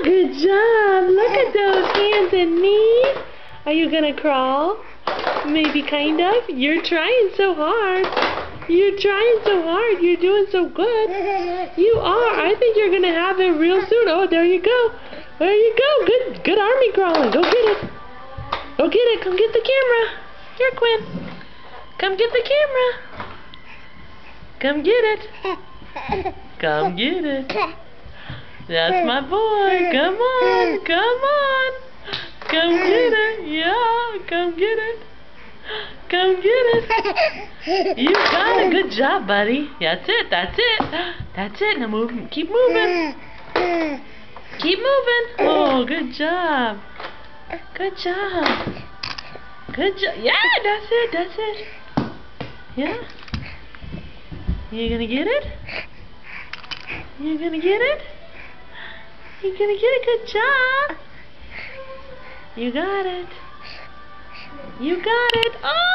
good job. Look at those hands and knees. Are you gonna crawl? Maybe kind of. You're trying so hard. You're trying so hard. You're doing so good. You are. I think you're gonna have it real soon. Oh, there you go. There you go. Good army crawling. Go get it. Go get it. Come get the camera. Here, Quinn. Come get the camera. Come get it. Come get it. That's my boy. Come on. Come on. Come get it. Yeah. Come get it. Come get it. You got it. Good job, buddy. That's it. That's it. That's it. Now move. Keep moving. Keep moving. Oh, good job. Good job. Good job. Yeah, that's it. That's it. Yeah. You gonna get it? You gonna get it? You gonna get it? Good job. You got it. You got it. Oh!